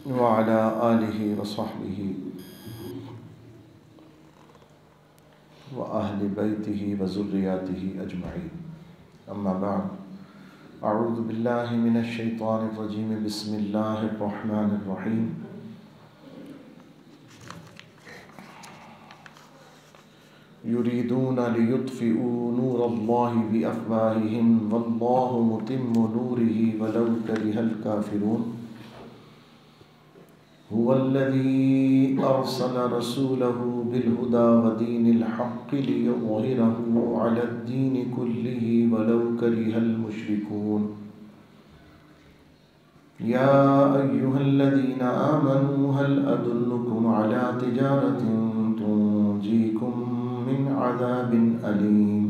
व अला आलिहि व सहबिहि व अहलि बैतिहि व ज़ुर्रिय्यातिहि अजमईन। अम्मा बअद, अऊज़ु बिल्लाहि मिनश शैतानिर रजीम, बिस्मिल्लाहिर रहमानिर रहीम। युरीदूना लियुत्फ़िऊ नूरल्लाहि बिअफ़वाहिहिम वल्लाहु मुतिम्मु नूरिही वलौ करिहल काफ़िरून। हुवल्लज़ी अरसल रसूलहु बिलहुदा व दीनिल हक़्क़ि लियुज़हिरहु अलद्दीनि कुल्लिहि वलौ करिहल मुश्रिकून। या अय्युहल्लज़ीना आमनू हल अदुल्लुकुम अला तिजारतिन तुंजीकुम मिन अज़ाबिन अलीम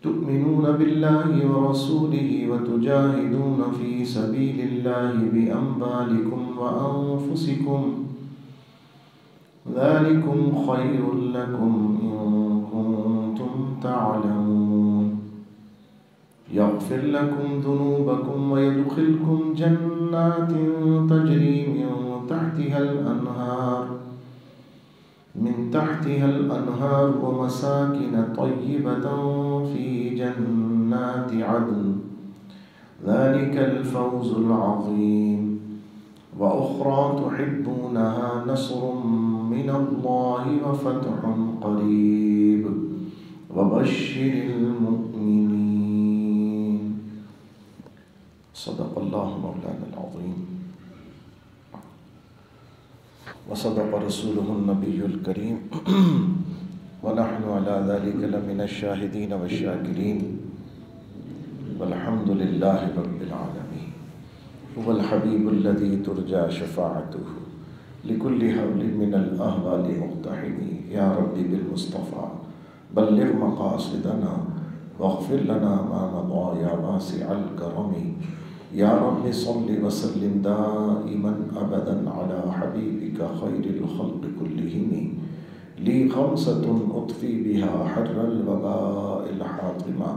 तु'मिनून बिल्लाहि व रसूलिहि व तुजाहिदून फ़ी सबीलिल्लाहि बिअम्वालिकुम व अन्फुसिकुम ज़ालिकुम ख़ैरुल लकुम इन कुंतुम तअलमून। यग़फ़िर लकुम ज़ुनूबकुम व यदख़िलकुम जन्नातिन तजरी मिन तहतिहल अनहार व मसाकिन तय्यिबतन फ़ी जन्नाति अदन ज़ालिकल फ़ौज़ुल अज़ीम। व उख़रा तुहिब्बूनहा नस्रुम मिनल्लाहि व फ़त्हुन क़रीब व बश्शिरिल मुमिनीन। सदक़ल्लाहु मौलाना अज़ीम व सदक़ रसूलुहुन नबियुल करीम व नहनु अला ज़ालिका लमिनश शाहिदीन व शाकिरीन वल्हम्दुलिल्लाहि रब्बिल आलमीन। हुवल हबीबुल्लज़ी तुरजा शफ़ाअतुहु लिकुल्लि हव्लिन मिनल अहवालि मुक़्तहिमी। या रब्बी बिल मुस्तफ़ा बल्लिग़ मक़ासिदना वग़फ़िर लना मा मज़ा या वासिअल करमी। या रब्बि सल्लि व सल्लिम दाइमन अबदन अला हबीबिका ख़ैरिल ख़ल्क़ि कुल्लिहिम। ली ख़म्सतुन उत्फ़ी बिहा हर्रल वबाइल हातिमा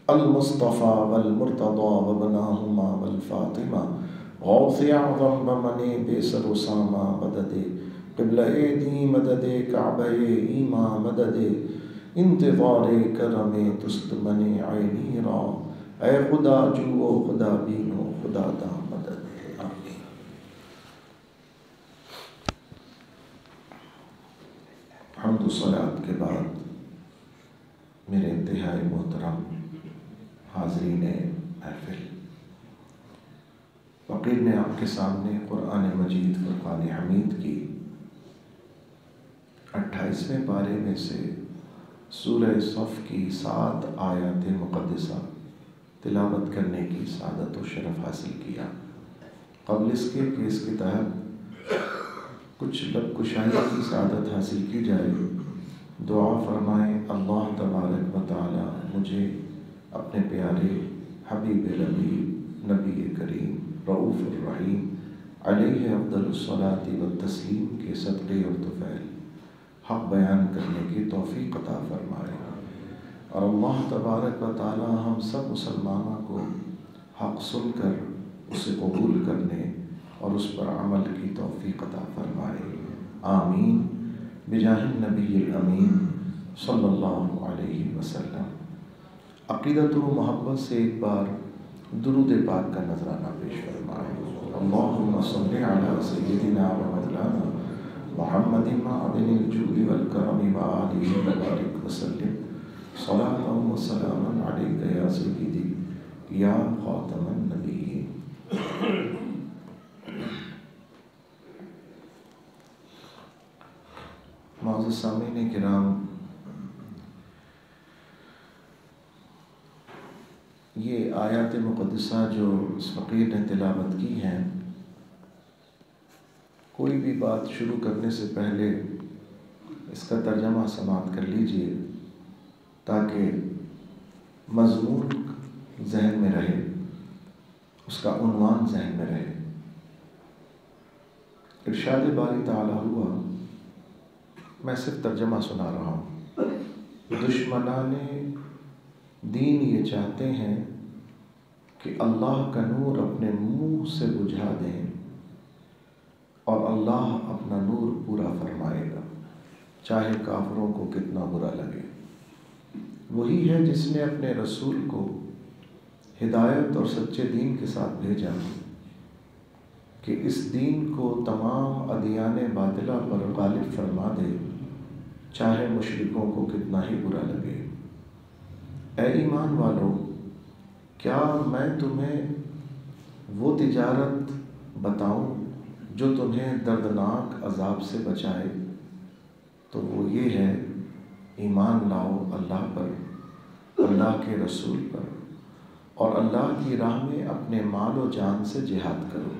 अल मुस्तफ़ा वल मुर्तज़ा व बनाहुमा वल फ़ातिमा। गौसे आज़म बमने बेसर उसामा मददे क़िबला-ए दी मददे काबा-ए ईमा मददे इंतज़ारे करमे तुस्त मने ऐनी रा। ऐ खुदा जुओ खुदा बीनो खुदा दा मदद। आमीन। हम्द सलात के बाद मेरे इंतहाई मोहतरम हाज़रीन महफ़िल, फ़कीर ने आपके सामने क़ुरान मजीद फ़ुरक़ान हमीद की 28वें पारे में से सूरह सफ़ की 7 आयत मुक़द्दसा तिलावत करने की सादत व शरफ़ हासिल किया। क़ब्ल इसके कि इसके तहत कुछ लब कुशाई की सादत हासिल की जाए, दुआ फ़रमाएँ अल्लाह तबारक व तआला मुझे अपने प्यारे हबीब लबीब नबी करीम रऊफ़ुर रहीम अलैहि अफ़्ज़लुस्सलाति व तस्लीम के सदक़े और तुफ़ैल हक़ बयान करने की तौफ़ीक़ अता फ़रमाए। और अल्लाह तबारक व तआला हम सब मुसलमानों को हक़ सुनकर उसे कबूल करने और उस पर अमल की तौफ़ीक़ अता फ़रमाए। आमीन बिजाहिन नबील अमीन सल्लल्लाहु अलैहि वसल्लम। अक़ीदत व मोहब्बत से एक बार दुरूद पाक का नज़राना पेश फरमाएँ। अल्लाहुम्मा सल्लि अला सय्यिदिना व मौलाना मुहम्मदिन मअदिनिल जूदि वल करमी व आलिहि व बारिक वसल्लिम सलातन व सलामन अलैका या सय्यिदी या ख़ातमन नबिय्यीन। मुअज़्ज़ज़ सामीन किराम, ये आयत मुक़द्दसा जो इस फ़कीर ने तिलावत की हैं, कोई भी बात शुरू करने से पहले इसका तर्जमा समाअत कर लीजिए ताकि मज़मून ज़हन में रहे, उसका उन्वान ज़हन में रहे। इरशाद बारी ताला हुआ, मैं सिर्फ तर्जमा सुना रहा हूँ। दुश्मनाने दीन ये चाहते हैं कि अल्लाह का नूर अपने मुँह से बुझा दें अल्लाह अपना नूर पूरा फरमाएगा, चाहे काफिरों को कितना बुरा लगे। वही है जिसने अपने रसूल को हिदायत और सच्चे दीन के साथ भेजा कि इस दीन को तमाम अदियाने बातिला पर गालिब फरमा दे, चाहे मुशरिकों को कितना ही बुरा लगे। ए ईमान वालों, क्या मैं तुम्हें वो तिजारत बताऊं जो तुम्हें दर्दनाक अजाब से बचाए? तो वो ये है, ईमान लाओ अल्लाह पर, अल्लाह के रसूल पर, और अल्लाह की राह में अपने माल और जान से जिहाद करो।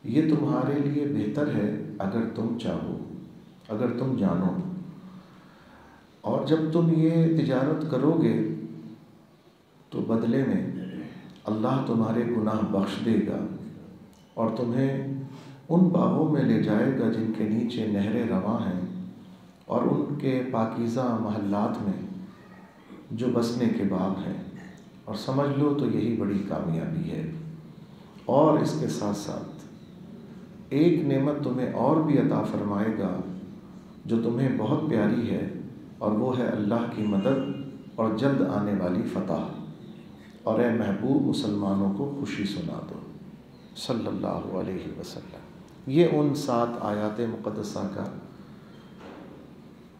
ये तुम्हारे लिए बेहतर है अगर तुम चाहो, अगर तुम जानो। और जब तुम ये तिजारत करोगे तो बदले में अल्लाह तुम्हारे गुनाह बख्श देगा और तुम्हें उन बागों में ले जाएगा जिनके नीचे नहरें रवां हैं, और उनके पाकीज़ा महल्लात में जो बसने के बाग हैं। और समझ लो तो यही बड़ी कामयाबी है। और इसके साथ साथ एक नेमत तुम्हें और भी अता फरमाएगा जो तुम्हें बहुत प्यारी है, और वो है अल्लाह की मदद और जल्द आने वाली फ़तह। और ए महबूब, मुसलमानों को खुशी सुना दो सल्लल्लाहु अलैहि वसल्लम। ये उन 7 आयात मुक़द्दसा का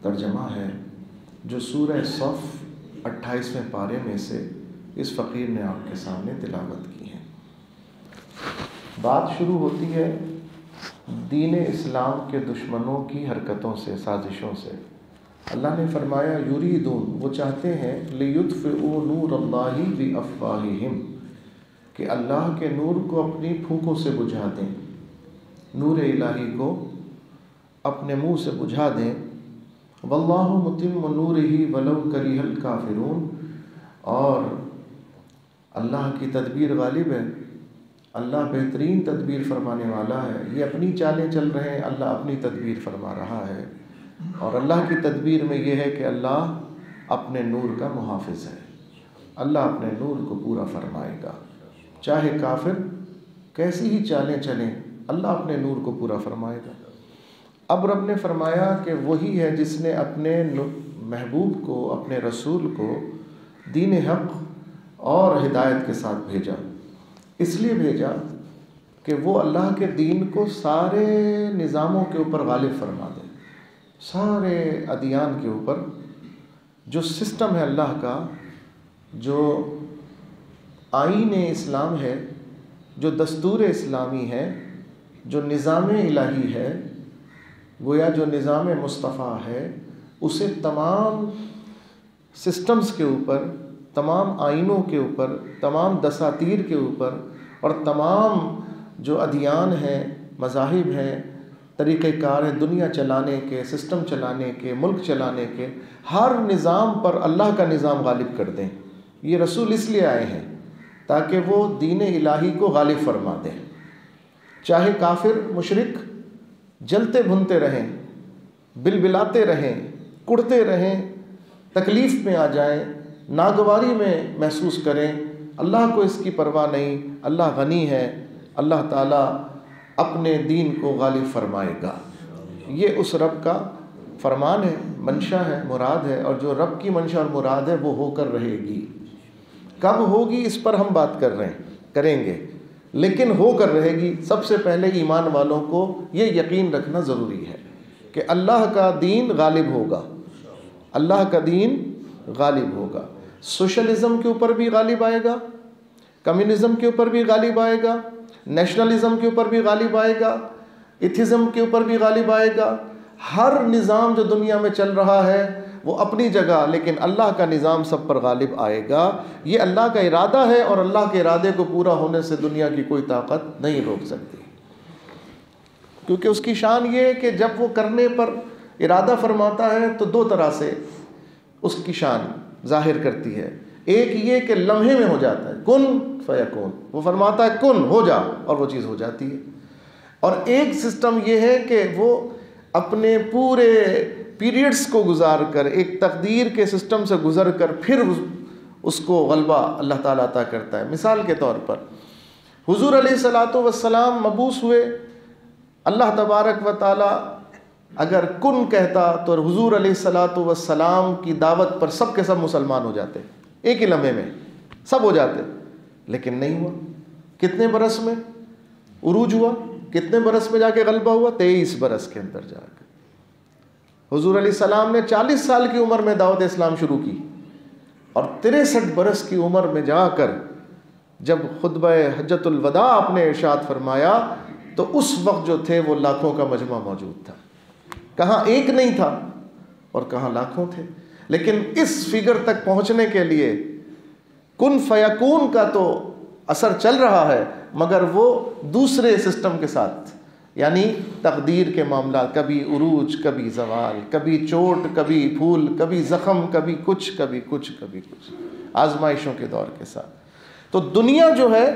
तर्जमा है जो सूरह सफ़ 28वें पारे में से इस फ़कीर ने आपके सामने तिलावत की है। बात शुरू होती है दीन इस्लाम के दुश्मनों की हरकतों से, साजिशों से। अल्लाह ने फरमाया युरीदून, वो चाहते हैं, लियुत्फ़िऊ नूरल्लाहि बिअफ़वाहिहिम, कि अल्लाह के नूर को अपनी फूंकों से बुझा दें, नूर इलाही को अपने मुंह से बुझा दें। वल्लाहु मुतिम्मु नूरिही वलौ करिहल काफिरून, और अल्लाह की तदबीर गालिब है, अल्लाह बेहतरीन तदबीर फरमाने वाला है। ये अपनी चालें चल रहे हैं, अल्लाह अपनी तदबीर फरमा रहा है। और अल्लाह की तदबीर में यह है कि अल्लाह अपने नूर का मुहाफ़िज़ है, अल्लाह अपने नूर को पूरा फरमाएगा। चाहे काफिर कैसी ही चालें चलें, अल्लाह अपने नूर को पूरा फरमाएगा। अब रब ने फरमाया कि वही है जिसने अपने महबूब को, अपने रसूल को दीन हक़ और हिदायत के साथ भेजा। इसलिए भेजा कि वो अल्लाह के दीन को सारे निज़ामों के ऊपर गालिब फरमा दे, सारे अदियान के ऊपर। जो सिस्टम है अल्लाह का, जो आईन इस्लाम है, जो दस्तूर इस्लामी है, जो निज़ाम इलाही है, गोया जो निज़ाम मुस्तफ़ा है, उसे तमाम सिस्टम्स के ऊपर, तमाम आइनों के ऊपर, तमाम दसातीर के ऊपर, और तमाम जो अदियान हैं, मज़ाहिब हैं, तरीक़ेकार हैं दुनिया चलाने के, सिस्टम चलाने के, मुल्क चलाने के, हर निज़ाम पर अल्लाह का निज़ाम गालिब कर दें। ये रसूल इसलिए आए हैं ताकि वो दीन इलाही को गालिब फरमा दें। चाहे काफिर मुशरिक जलते भुनते रहें, बिलबिलाते रहें, कुड़ते रहें, तकलीफ़ में आ जाएं, नागवारी में महसूस करें, अल्लाह को इसकी परवाह नहीं। अल्लाह गनी है, अल्लाह ताला अपने दीन को गालिब फरमाएगा। ये उस रब का फरमान है, मंशा है, मुराद है। और जो रब की मंशा और मुराद है वो होकर रहेगी। कब होगी इस पर हम बात करेंगे, लेकिन होकर रहेगी। सबसे पहले ईमान वालों को ये यकीन रखना ज़रूरी है कि अल्लाह का दीन गालिब होगा, अल्लाह का दीन गालिब होगा। सोशलिज़म के ऊपर भी गालिब आएगा, कम्युनिज़म के ऊपर भी गालिब आएगा, नेशनलिज़म के ऊपर भी गालिब आएगा, एथिज़म के ऊपर भी गालिब आएगा। हर निज़ाम जो दुनिया में चल रहा है वो अपनी जगह, लेकिन अल्लाह का निज़ाम सब पर गालिब आएगा। ये अल्लाह का इरादा है, और अल्लाह के इरादे को पूरा होने से दुनिया की कोई ताकत नहीं रोक सकती। क्योंकि उसकी शान ये है कि जब वो करने पर इरादा फरमाता है तो 2 तरह से उसकी शान जाहिर करती है। एक ये कि लम्हे में हो जाता है, कुन फयकुन, वो फरमाता है कुन हो जा, और वो चीज़ हो जाती है। और एक सिस्टम ये है कि वो अपने पूरे पीरियड्स को गुजार कर, एक तकदीर के सिस्टम से गुजर कर फिर उसको गलबा अल्लाह ताला अता करता है। मिसाल के तौर पर हुजूर अलैहिस्सलातु वस्सलाम मबूस हुए अल्लाह तबारक व ताला अगर कुन कहता तो हुजूर अलैहिस्सलातु वस्सलाम की दावत पर सब के सब मुसलमान हो जाते, एक ही लम्हे में सब हो जाते, लेकिन नहीं हुआ। कितने बरस में उरूज हुआ, कितने बरस में जाके गलबा हुआ? 23 बरस के अंदर जाकर हुजूर अलैहिस्सलाम ने 40 साल की उम्र में दावत इस्लाम शुरू की और 63 बरस की उम्र में जाकर जब खुतबा हज्जतुल वदा आपने इरशाद फरमाया तो उस वक्त जो थे वो लाखों का मजमा मौजूद था। कहाँ एक नहीं था और कहाँ लाखों थे। लेकिन इस फिगर तक पहुँचने के लिए कुन फयकून का तो असर चल रहा है, मगर वो दूसरे सिस्टम के साथ, यानी तकदीर के मामला, कभी उरूज, कभी जवाल, कभी चोट, कभी फूल, कभी ज़ख़म, कभी कुछ, कभी कुछ, कभी कुछ, आजमाइशों के दौर के साथ। तो दुनिया जो है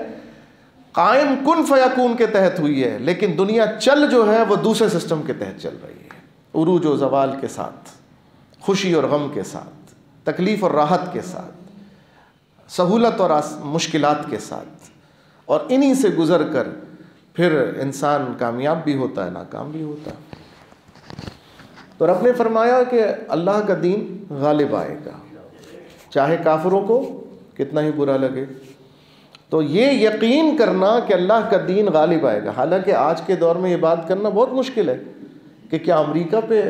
कायम कुन फयकून के तहत हुई है, लेकिन दुनिया चल जो है वो दूसरे सिस्टम के तहत चल रही है, उरूज और जवाल के साथ, खुशी और गम के साथ, तकलीफ़ और राहत के साथ, सहूलत और मुश्किलात के साथ। और इन्हीं से गुज़र कर फिर इंसान कामयाब भी होता है, नाकाम भी होता है। तो रब ने फरमाया कि अल्लाह का दीन गालिब आएगा, चाहे काफिरों को कितना ही बुरा लगे। तो ये यकीन करना कि अल्लाह का दीन गालिब आएगा, हालांकि आज के दौर में ये बात करना बहुत मुश्किल है कि क्या अमेरिका पे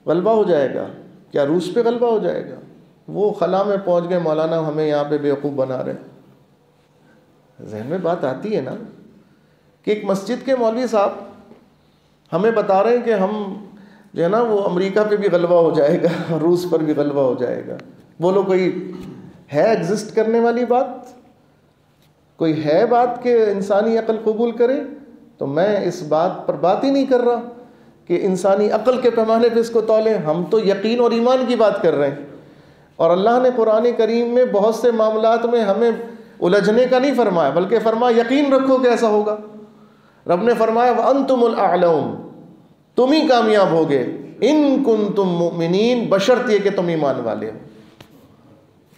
गलबा हो जाएगा, क्या रूस पे गलबा हो जाएगा। वो खला में पहुंच गए मौलाना, हमें यहाँ पे बेवकूफ़ बना रहे। जहन में बात आती है ना कि एक मस्जिद के मौलवी साहब हमें बता रहे हैं कि हम जो है ना वो अमेरिका पे भी गलबा हो जाएगा और रूस पर भी गलबा हो जाएगा। बोलो कोई है एग्जिस्ट करने वाली बात? कोई है बात कि इंसानी अक्ल कबूल करे? तो मैं इस बात पर बात ही नहीं कर रहा कि इंसानी अक्ल के पैमाने पे इसको तौलें। हम तो यकीन और ईमान की बात कर रहे हैं। और अल्लाह ने कुरान करीम में बहुत से मामलात में हमें उलझने का नहीं फरमाया, बल्कि फरमाया यकीन रखो कि ऐसा होगा। रब ने फरमाया व अंतुमुल अअलौन, तुम ही कामयाब होगे, इन कुंतुम मुमिनीन, बशर्त ये कि तुम ईमान वाले हो।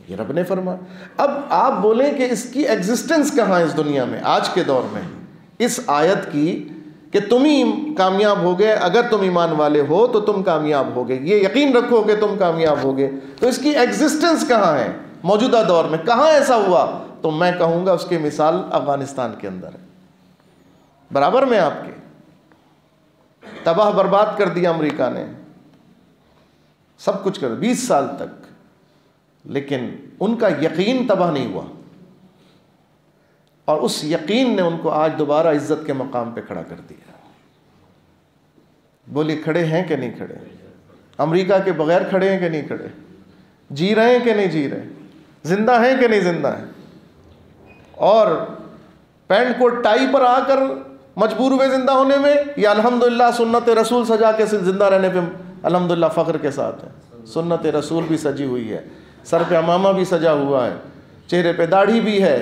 ये रब ने फरमाया। अब आप बोलें कि इसकी एग्जिस्टेंस कहाँ है इस दुनिया में आज के दौर में, इस आयत की कि तुम ही कामयाब होगे, अगर तुम ईमान वाले हो तो तुम कामयाब होगे, ये यकीन रखो कि तुम कामयाब होगे। तो इसकी एग्जिस्टेंस कहाँ है मौजूदा दौर में, कहाँ ऐसा हुआ? तो मैं कहूँगा उसकी मिसाल अफगानिस्तान के अंदर है, बराबर में आपके। तबाह बर्बाद कर दिया अमेरिका ने, सब कुछ कर 20 साल तक, लेकिन उनका यकीन तबाह नहीं हुआ और उस यकीन ने उनको आज दोबारा इज्जत के मकाम पे खड़ा कर दिया। बोलिए खड़े हैं कि नहीं खड़े? अमेरिका के बगैर खड़े हैं कि नहीं खड़े? जी रहे हैं कि नहीं जी रहे? जिंदा हैं कि नहीं जिंदा हैं? और पैंट कोट टाई पर आकर मजबूर हुए जिंदा होने में, या अल्हम्दुलिल्लाह सुन्नत रसूल सजा के जिंदा रहने पे अल्हम्दुलिल्लाह फ़ख्र के साथ है। सुन्नत रसूल भी सजी हुई है, सर पे अमामा भी सजा हुआ है, चेहरे पे दाढ़ी भी है,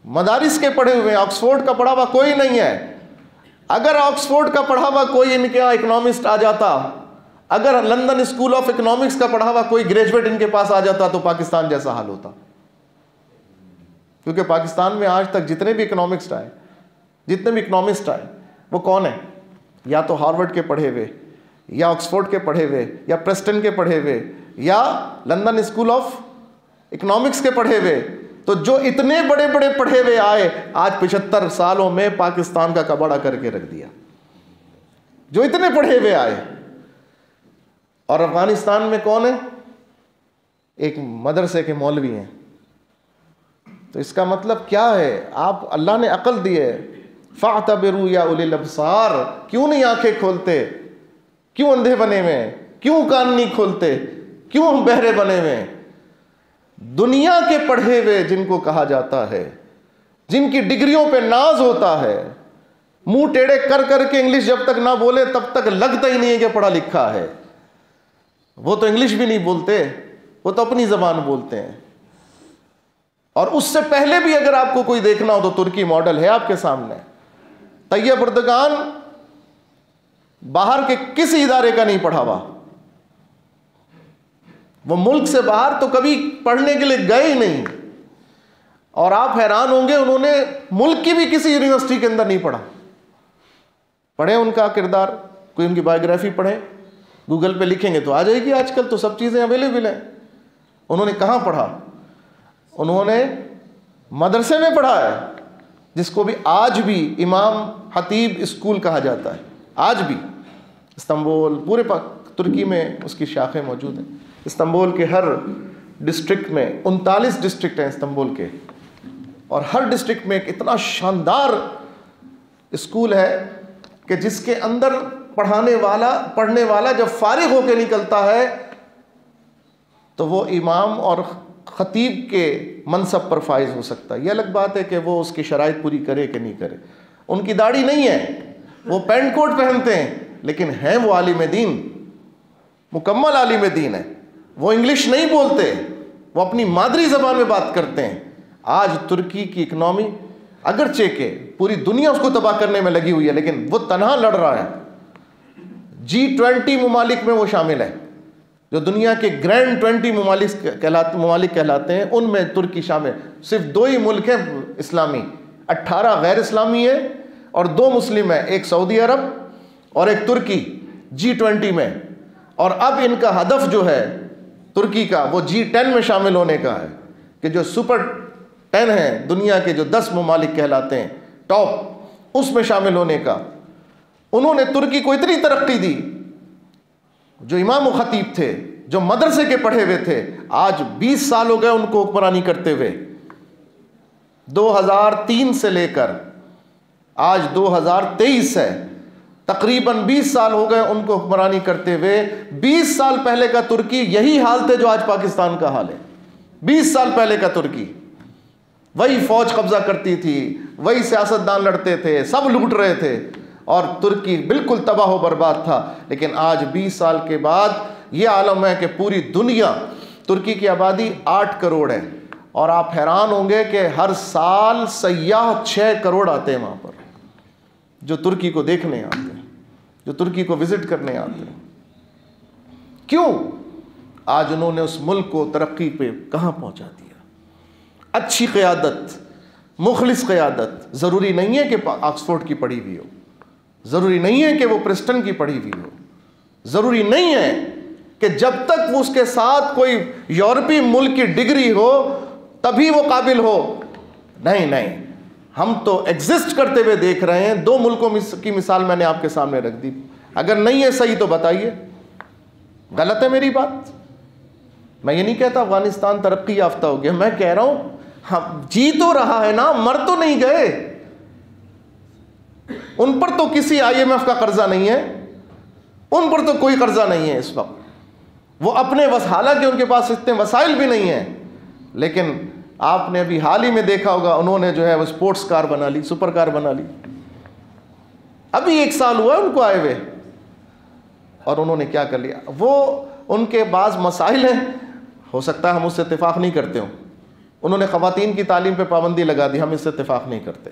मदारिस के पढ़े हुए, ऑक्सफोर्ड का पढ़ा हुआ कोई नहीं है। अगर ऑक्सफोर्ड का पढ़ा हुआ कोई इनके यहाँ इकोनॉमिस्ट आ जाता, अगर लंदन स्कूल ऑफ इकोनॉमिक्स का पढ़ा हुआ कोई ग्रेजुएट इनके पास आ जाता, तो पाकिस्तान जैसा हाल होता। क्योंकि पाकिस्तान में आज तक जितने भी इकोनॉमिस्ट आए, जितने भी इकोनॉमिस्ट आए, वो कौन है? या तो हार्वर्ड के पढ़े हुए, या ऑक्सफोर्ड के पढ़े हुए, या प्रेस्टन के पढ़े हुए, या लंदन स्कूल ऑफ इकोनॉमिक्स के पढ़े हुए। तो जो इतने बड़े बड़े पढ़े हुए आए, आज 75 सालों में पाकिस्तान का कबाड़ा करके रख दिया, जो इतने पढ़े हुए आए। और अफगानिस्तान में कौन है? एक मदरसे के मौलवी हैं। तो इसका मतलब क्या है? आप, अल्लाह ने अकल दी है, फ़अतबिरू या उलिल अब्सार, क्यों नहीं आंखें खोलते? क्यों अंधे बने हुए हैं? क्यों कान नहीं खोलते? क्यों हम बहरे बने हुए हैं? दुनिया के पढ़े हुए जिनको कहा जाता है, जिनकी डिग्रियों पे नाज होता है, मुंह टेढ़े कर करके इंग्लिश जब तक ना बोले तब तक लगता ही नहीं है कि पढ़ा लिखा है। वो तो इंग्लिश भी नहीं बोलते, वो तो अपनी जबान बोलते हैं। और उससे पहले भी अगर आपको कोई देखना हो तो तुर्की मॉडल है आपके सामने। तैयब एर्दोगान बाहर के किसी इदारे का नहीं पढ़ा हुआ, वो मुल्क से बाहर तो कभी पढ़ने के लिए गए ही नहीं। और आप हैरान होंगे, उन्होंने मुल्क की भी किसी यूनिवर्सिटी के अंदर नहीं पढ़ा। पढ़ें उनका किरदार, कोई उनकी बायोग्राफी पढ़ें, गूगल पे लिखेंगे तो आ जाएगी, आजकल तो सब चीज़ें अवेलेबल हैं। उन्होंने कहाँ पढ़ा? उन्होंने मदरसे में पढ़ा है, जिसको भी आज भी इमाम खतीब स्कूल कहा जाता है। आज भी इस्तांबुल, पूरे तुर्की में उसकी शाखें मौजूद हैं। इस्तांबुल के हर डिस्ट्रिक्ट में 39 डिस्ट्रिक्ट हैं इस्तांबुल के, और हर डिस्ट्रिक्ट में एक इतना शानदार स्कूल है कि जिसके अंदर पढ़ने वाला जब फारिग होकर निकलता है तो वो इमाम और खतीब के मनसब पर फाइज हो सकता है। ये अलग बात है कि वो उसकी शराइत पूरी करे कि नहीं करे। उनकी दाढ़ी नहीं है, वो पैंट कोट पहनते हैं, लेकिन हैं वो आलिम दीन, मुकम्मल आलिम दीन है। वो इंग्लिश नहीं बोलते, वो अपनी मादरी ज़बान में बात करते हैं। आज तुर्की की इकनॉमी अगरचे के पूरी दुनिया उसको तबाह करने में लगी हुई है, लेकिन वो तनहा लड़ रहा है। G20 ममालिक में वो शामिल है, जो दुनिया के ग्रैंड 20 ममालिक कहलाते हैं, उनमें तुर्की शामिल। सिर्फ 2 ही मुल्क हैं इस्लामी, 18 गैर इस्लामी है और 2 मुस्लिम है, एक सऊदी अरब और एक तुर्की G20 में। और अब इनका हदफ जो है तुर्की का, वो G10 में शामिल होने का है, कि जो सुपर 10 हैं दुनिया के, जो 10 ममालिक कहलाते हैं टॉप, उसमें शामिल होने का। उन्होंने तुर्की को इतनी तरक्की दी, जो इमाम व खतीब थे, जो मदरसे के पढ़े हुए थे, आज 20 साल हो गए उनको हुक्मरानी करते हुए। 2003 से लेकर आज 2023 है, तकरीबन 20 साल हो गए उनको हुक्मरानी करते हुए। 20 साल पहले का तुर्की यही हाल थे जो आज पाकिस्तान का हाल है। 20 साल पहले का तुर्की वही फौज कब्जा करती थी, वही सियासतदान लड़ते थे, सब लूट रहे थे, और तुर्की बिल्कुल तबाह बर्बाद था। लेकिन आज 20 साल के बाद ये आलम है कि पूरी दुनिया, तुर्की की आबादी 8 करोड़ है, और आप हैरान होंगे कि हर साल सयाह 6 करोड़ आते हैं वहाँ पर, जो तुर्की को देखने आते हैं, जो तुर्की को विजिट करने आते हैं। क्यों? आज उन्होंने उस मुल्क को तरक्की पे कहाँ पहुँचा दिया। अच्छी क़यादत, मुखलिस क़यादत। ज़रूरी नहीं है कि ऑक्सफोर्ड की पढ़ी हुई हो, ज़रूरी नहीं है कि वो प्रिस्टन की पढ़ी हुई हो, ज़रूरी नहीं है कि जब तक वो उसके साथ कोई यूरोपीय मुल्क की डिग्री हो तभी वो काबिल हो। नहीं नहीं, हम तो एग्जिस्ट करते हुए देख रहे हैं। 2 मुल्कों की मिसाल मैंने आपके सामने रख दी। अगर नहीं है सही तो बताइए, गलत है मेरी बात? मैं ये नहीं कहता अफगानिस्तान तरक्की याफ्ता हो गया, मैं कह रहा हूँ हम जी तो रहा है ना, मर तो नहीं गए। उन पर तो किसी IMF का कर्जा नहीं है, उन पर तो कोई कर्जा नहीं है इस वक्त। वो अपने हालांकि उनके पास इतने वसाइल भी नहीं है, लेकिन आपने अभी हाल ही में देखा होगा, उन्होंने जो है वो स्पोर्ट्स कार बना ली, सुपर कार बना ली। अभी 1 साल हुआ उनको आए हुए, और उन्होंने क्या कर लिया। वो उनके बाज़ मसाइल हैं, हो सकता है हम उससे इत्तेफाक नहीं करते हो। उन्होंने ख़वातीन की तालीम पे पाबंदी लगा दी, हम इससे इत्तेफाक नहीं करते,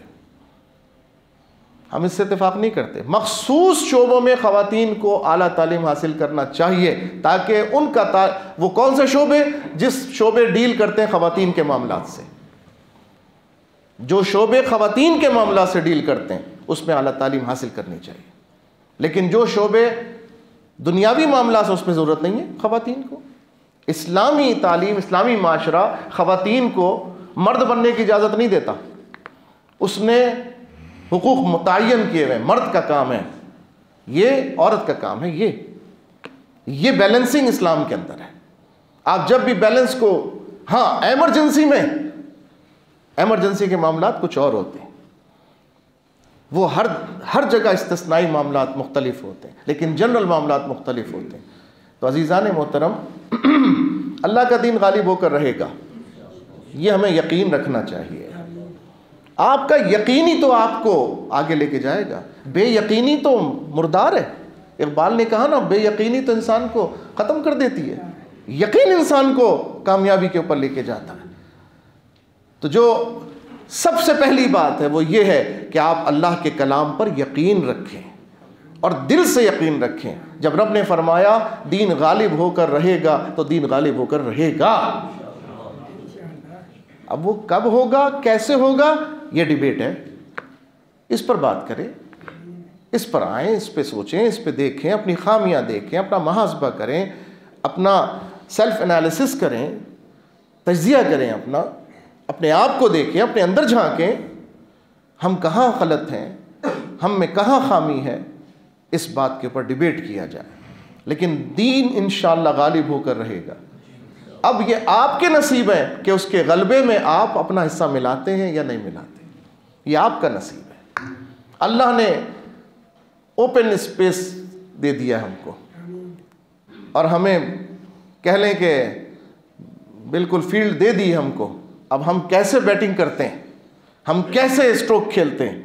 हम इससे इत्तेफाक नहीं करते। मखसूस शोबों में ख़वातीन को आला तालीम हासिल करना चाहिए, ताकि उनका वो कौन से शोबे, जिस शोबे डील करते हैं ख़वातीन के मामलात से, जो शोबे ख़वातीन के मामलात से डील करते हैं, उसमें आला तालीम हासिल करनी चाहिए। लेकिन जो शोबे दुनियावी मामला से, उसमें ज़रूरत नहीं है ख़वातीन को। इस्लामी तालीम, इस्लामी माशरा ख़वातीन को मर्द बनने की इजाज़त नहीं देता। उसने हुकूक मुतय्यन किए हुए, मर्द का काम है ये, औरत का काम है ये बैलेंसिंग इस्लाम के अंदर है। आप जब भी बैलेंस को, हाँ एमरजेंसी के मामलात कुछ और होते हैं, वो हर जगह इस्तिस्नाई मामलात मुख्तलिफ होते हैं, लेकिन जनरल मामलात मुख्तलिफ होते हैं। तो अज़ीज़ान मोहतरम, अल्लाह का दीन गालिब होकर रहेगा, ये हमें यकीन रखना चाहिए। आपका यकीनी तो आपको आगे लेके जाएगा, बेयकीनी तो मुर्दार है। इकबाल ने कहा ना, बेयकीनी तो इंसान को ख़त्म कर देती है, यकीन इंसान को कामयाबी के ऊपर लेके जाता है। तो जो सबसे पहली बात है वो ये है कि आप अल्लाह के कलाम पर यकीन रखें और दिल से यकीन रखें। जब रब ने फरमाया दीन गालिब होकर रहेगा, तो दीन गालिब होकर रहेगा। अब वो कब होगा, कैसे होगा, ये डिबेट है, इस पर बात करें। इस पर आएँ, इस पे सोचें, इस पे देखें, अपनी खामियां देखें, अपना मुहासबा करें, अपना सेल्फ एनालिसिस करें, तज्जिया करें, अपने आप को देखें, अपने अंदर झांकें, हम कहाँ गलत हैं, हम में कहाँ खामी है, इस बात के ऊपर डिबेट किया जाए। लेकिन दीन इंशाअल्लाह गालिब होकर रहेगा। अब ये आपके नसीब है कि उसके गलबे में आप अपना हिस्सा मिलाते हैं या नहीं मिलाते, ये आपका नसीब है। अल्लाह ने ओपन स्पेस दे दिया हमको, और हमें कह लें कि बिल्कुल फील्ड दे दी हमको। अब हम कैसे बैटिंग करते हैं, हम कैसे स्ट्रोक खेलते हैं,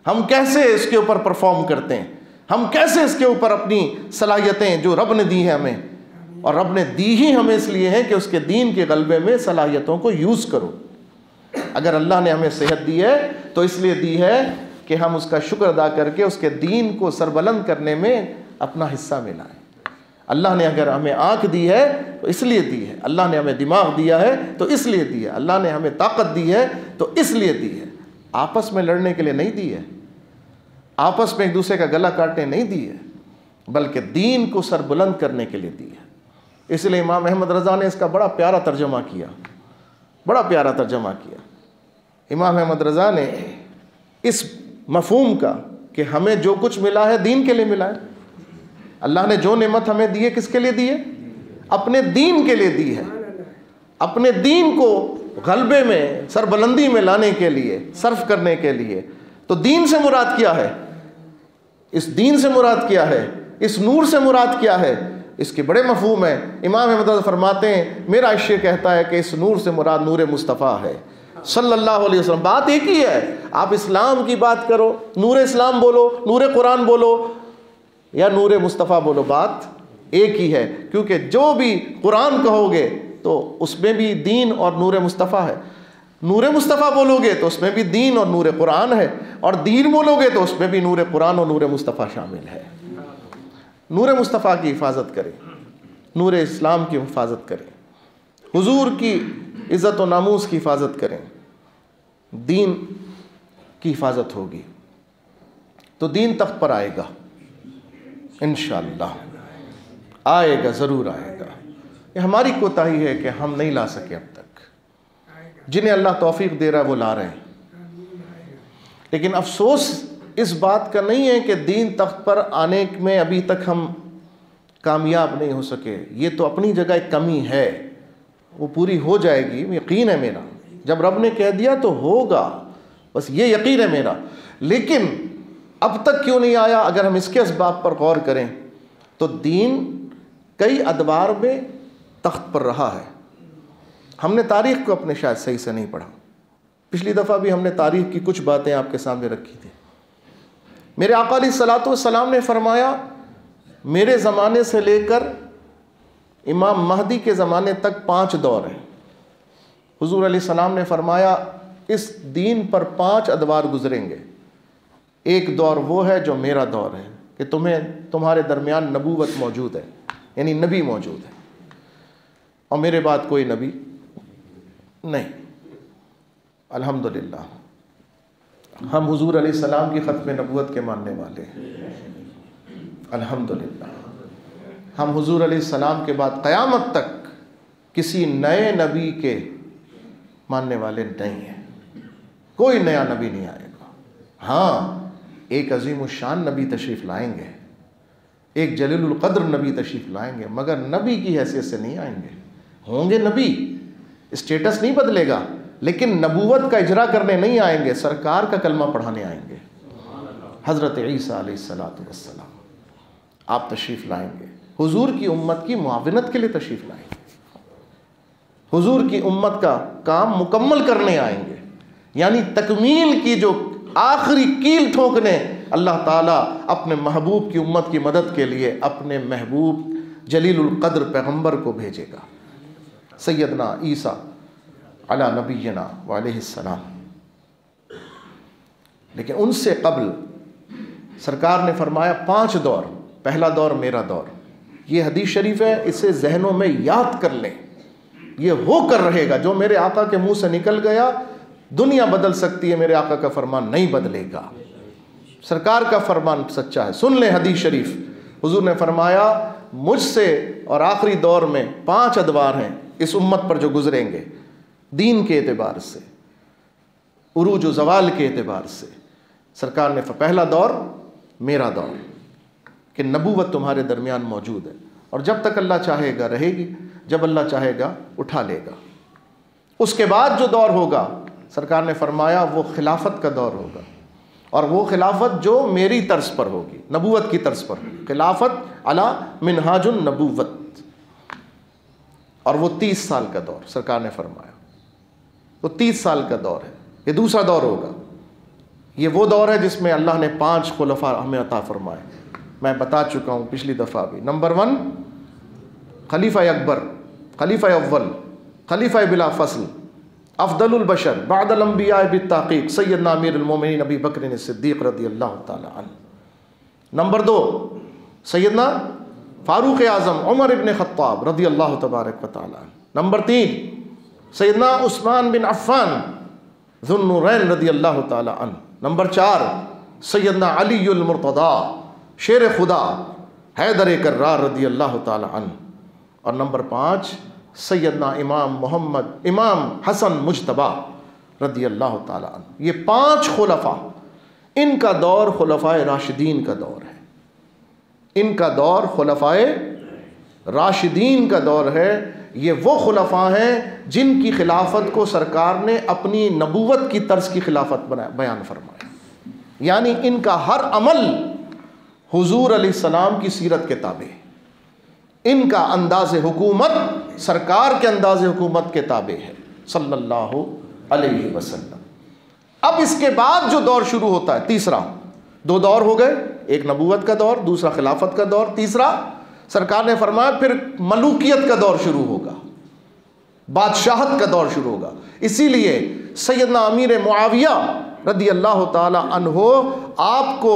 हम कैसे इसके ऊपर परफॉर्म करते हैं, हम कैसे इसके ऊपर अपनी सलाहियतें जो रब ने दी है हमें, और रब ने दी ही हमें इसलिए है कि उसके दीन के गलबे में सलाहियतों को यूज़ करो। अगर अल्लाह ने हमें सेहत दी है तो इसलिए दी है कि हम उसका शुक्र अदा करके उसके दीन को सरबलंद करने में अपना हिस्सा मिलाएं। अल्लाह ने अगर हमें आँख दी है तो इसलिए दी है, अल्लाह ने हमें दिमाग दिया है तो इसलिए दी है, अल्लाह ने हमें ताकत दी है तो इसलिए दी है। आपस में लड़ने के लिए नहीं दी है, आपस में एक दूसरे का गला काटने नहीं दी है, बल्कि दीन को सरबुलंद करने के लिए दी है। इसलिए इमाम अहमद रज़ा ने इसका बड़ा प्यारा तर्जमा किया, बड़ा प्यारा तर्जमा किया। इमाम अहमद रज़ा ने इस मफहूम का कि हमें जो कुछ मिला है दीन के लिए मिला है। अल्लाह ने जो नेमत हमें दी है किसके लिए दी है? अपने दीन के लिए दी है। अपने दीन को गलबे में, सरबुलंदी में लाने के लिए, सर्फ करने के लिए। तो दीन से मुराद क्या है? इस दीन से मुराद क्या है? इस नूर से मुराद क्या है? इसके बड़े मफहूम है। इमाम अहमद फरमाते हैं, मेरा इश्क़ कहता है कि इस नूर से मुराद नूर मुस्तफ़ा है सल्लल्लाहु अलैहि वसल्लम। बात एक ही है। आप इस्लाम की बात करो, नूर इस्लाम बोलो, नूर कुरान बोलो या नूर मुस्तफ़ा बोलो, बात एक ही है। क्योंकि जो भी कुरान कहोगे तो उसमें भी दीन और नूर मुस्तफ़ा है, नूर मुस्तफ़ा बोलोगे तो उसमें भी दीन और नूर कुरान है, और दीन बोलोगे तो उसमें भी नूर कुरान और नूर मुस्तफ़ा शामिल है। नूर मुस्तफ़ा की हिफाजत करें, नूर इस्लाम की हिफाजत करें, हुजूर की इज़्ज़त व नामूस की हिफाजत करें, दीन की हिफाजत होगी तो दीन तख्त पर आएगा इंशाअल्लाह, आएगा, ज़रूर आएगा। ये हमारी कोताही है कि हम नहीं ला सके अब तक। जिन्हें अल्लाह तौफीक दे रहा है वो ला रहे हैं। लेकिन अफसोस इस बात का नहीं है कि दीन तख्त पर आने में अभी तक हम कामयाब नहीं हो सके। ये तो अपनी जगह एक कमी है, वो पूरी हो जाएगी, यकीन है मेरा। जब रब ने कह दिया तो होगा, बस ये यकीन है मेरा। लेकिन अब तक क्यों नहीं आया? अगर हम इसके असबाब पर गौर करें तो दीन कई अदवार में तख्त पर रहा है। हमने तारीख़ को अपने शायद सही से नहीं पढ़ा। पिछली दफ़ा भी हमने तारीख़ की कुछ बातें आपके सामने रखी थी। मेरे आका अलैहिस्सलातु वस्सलाम ने फरमाया, मेरे ज़माने से लेकर इमाम महदी के ज़माने तक 5 दौर हैं। हुजूर अलैहिस्सलाम ने फरमाया, इस दीन पर 5 अदवार गुजरेंगे। एक दौर वो है जो मेरा दौर है कि तुम्हारे दरमियान नबूवत मौजूद है, यानी नबी मौजूद है, और मेरे बाद कोई नबी नहीं। अल्हम्दुलिल्लाह हम हुजूर अलैहिस्सलाम की ख़त्म नबूवत के मानने वाले हैं। अल्हम्दुलिल्लाह हम हुजूर अलैहिस्सलाम के बाद क़यामत तक किसी नए नबी के मानने वाले नहीं हैं। कोई नया नबी नहीं आएगा। हाँ, एक अज़ीमुश्शान नबी तशरीफ़ लाएंगे, एक जलीलुल क़द्र नबी तशरीफ़ लाएंगे, मगर नबी की हैसियत से नहीं आएंगे। होंगे नबी, स्टेटस नहीं बदलेगा, लेकिन नबूवत का इजरा करने नहीं आएंगे, सरकार का कलमा पढ़ाने आएंगे। हज़रत ईसा अलैहिस्सलातु वस्सलाम आप तशरीफ़ लाएंगे, हुजूर की उम्मत की मुआविनत के लिए तशरीफ़ लाएंगे, हुजूर की उम्मत का काम मुकम्मल करने आएंगे। यानी तकमील की जो आखिरी कील ठोकने अल्लाह ताला अपने महबूब की उम्मत की मदद के लिए अपने महबूब जलीलुल क़द्र पैगम्बर को भेजेगा, सैयदना ईसा अला नबीना व अलैहिस्सलाम। लेकिन उनसे कबल सरकार ने फरमाया 5 दौर। पहला दौर मेरा दौर, ये हदीस शरीफ है, इसे जहनों में याद कर लें। ये हो कर रहेगा, जो मेरे आका के मुंह से निकल गया, दुनिया बदल सकती है, मेरे आका का फरमान नहीं बदलेगा। सरकार का फरमान सच्चा है। सुन लें हदीस शरीफ, हुजूर ने फरमाया मुझसे और आखिरी दौर में 5 अदवार हैं इस उम्मत पर जो गुजरेंगे, दीन के एतबार से, उरूज व ज़वाल के एतबार से। सरकार ने पहला दौर मेरा दौर कि नबूवत तुम्हारे दरमियान मौजूद है और जब तक अल्लाह चाहेगा रहेगी, जब अल्लाह चाहेगा उठा लेगा। उसके बाद जो दौर होगा, सरकार ने फरमाया वो खिलाफत का दौर होगा, और वो खिलाफत जो मेरी तर्ज पर होगी, नबूवत की तर्ज पर होगी, खिलाफत अला मिनहाजुन नबूवत। और वो 30 साल का दौर सरकार ने फरमाया, वो 30 साल का दौर है। ये दूसरा दौर होगा। ये वो दौर है जिसमें अल्लाह ने 5 खुलफा हमें अता फरमाए। मैं बता चुका हूँ पिछली दफ़ा भी। नंबर 1 खलीफा अकबर, खलीफा अव्वल, खलीफा बिला फसल, अफदलुल बशर बादल अंबिया बित्ताक़ीक़ सैयदना अमीरुल मोमिनीन अबी बकर सिद्दीक़ रज़ियल्लाहु ताला अन्हु। नंबर 2 सैयदना फ़ारूक़ आज़म उमर इब्न ख़त्ताब रज़ियल्लाहु तबारक व तआला अन्हु। नंबर 3 सैयदना उस्मान बिन अफ़्फ़ान ज़ुन्नूरैन रज़ियल्लाहु ताला अन्हु। नंबर 4 सैयदना अलीयुल मुर्तज़ा शेर खुदा हैदर कर्रार रज़ियल्लाहु ताला अन्हु। और नंबर 5 सैयदना इमाम हसन मुज्तबा रज़ियल्लाहु ताला अन्हु। ये 5 खुलफा, इनका दौर खुलफाए राशिदीन का दौर है। इनका दौर खुलफाए राशिदीन का दौर है। ये वो खुलफा हैं जिनकी खिलाफत को सरकार ने अपनी नबूवत की तर्ज की खिलाफत बयान फरमाया। यानी इनका हर अमल हुजूर अलैहिस्सलाम की सीरत के ताबे, इनका अंदाज़ हुकूमत सरकार के अंदाज़ हुकूमत के ताबे है सल्लल्लाहु अलैहि वसल्लम। अब इसके बाद जो दौर शुरू होता है, तीसरा, 2 दौर हो गए, एक नबूवत का दौर, दूसरा खिलाफत का दौर, तीसरा सरकार ने फरमाया फिर मलूकियत का दौर शुरू होगा, बादशाहत का दौर शुरू होगा। इसीलिए सैयदना अमीर मुआविया रज़ियल्लाहु ताला अन्हो आपको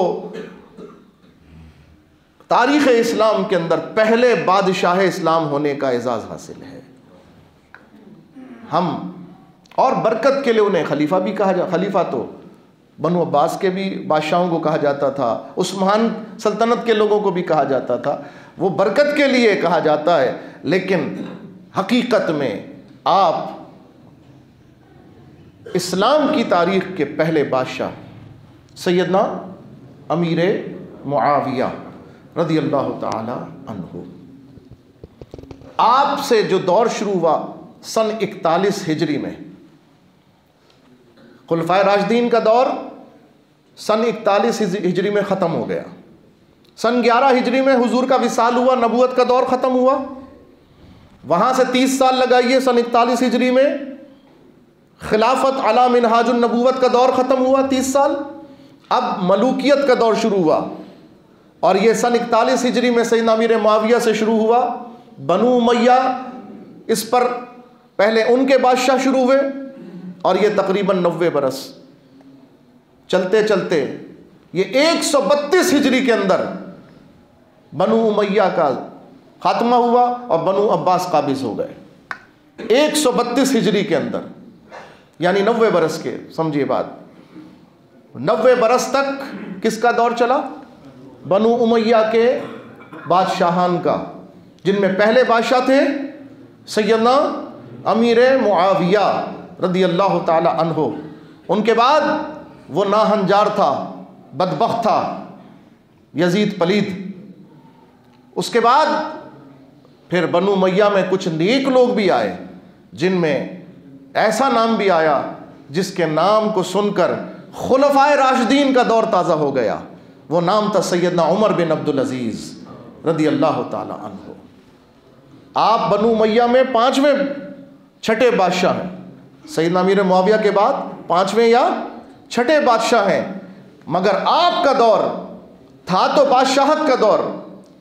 तारीख़ इस्लाम के अंदर पहले बादशाह इस्लाम होने का एजाज़ हासिल है। हम और बरकत के लिए उन्हें खलीफा भी कहा खलीफा तो बनु अब्बास के भी बादशाहों को कहा जाता था, उस्मान सल्तनत के लोगों को भी कहा जाता था, वो बरकत के लिए कहा जाता है। लेकिन हकीकत में आप इस्लाम की तारीख़ के पहले बादशाह सैयदना अमीर मुआविया रज़ियल्लाहु ताला अन्हु। आपसे जो दौर शुरू हुआ सन 41 हिजरी में, खुलफाए राशिदीन का दौर सन 41 हिजरी में ख़त्म हो गया। सन 11 हिजरी में हुजूर का विसाल हुआ, नबूवत का दौर ख़त्म हुआ। वहाँ से 30 साल लगाइए, सन 41 हिजरी में खिलाफत अला मिनहाजुन नबूवत का दौर ख़त्म हुआ 30 साल। अब मलूकियत का दौर शुरू हुआ और ये सन 41 हिजरी में सैयदना अमीर मुआविया से शुरू हुआ। बनु उमय्या, इस पर पहले उनके बादशाह शुरू हुए और ये तकरीबन 90 बरस चलते चलते ये 132 हिजरी के अंदर बनु उमय्या का खात्मा हुआ और बनु अब्बास काबिज हो गए। 132 हिजरी के अंदर, यानी 90 बरस के, समझिए बात, 90 बरस तक किसका दौर चला? बनु उमय्या के बादशाहान का, जिनमें पहले बादशाह थे सैयदना अमीर मुआविया रज़ियल्लाहु ताला अन्हु। उनके बाद वो नाहंजार था, बदबख्त था, यजीद पलीद। उसके बाद फिर बनु उमय्या में कुछ नेक लोग भी आए, जिनमें ऐसा नाम भी आया जिसके नाम को सुनकर खुलफाए राशिदीन का दौर ताज़ा हो गया। वो नाम था सैयदना उमर बिन अब्दुल अजीज़ रज़ियल्लाहु ताला अन्हु। आप बनु उमय्या में 5वें छठे बादशाह हैं, सैयदना अमीर मुआविया के बाद 5वें या छठे बादशाह हैं। मगर आपका दौर था तो बादशाहत का दौर,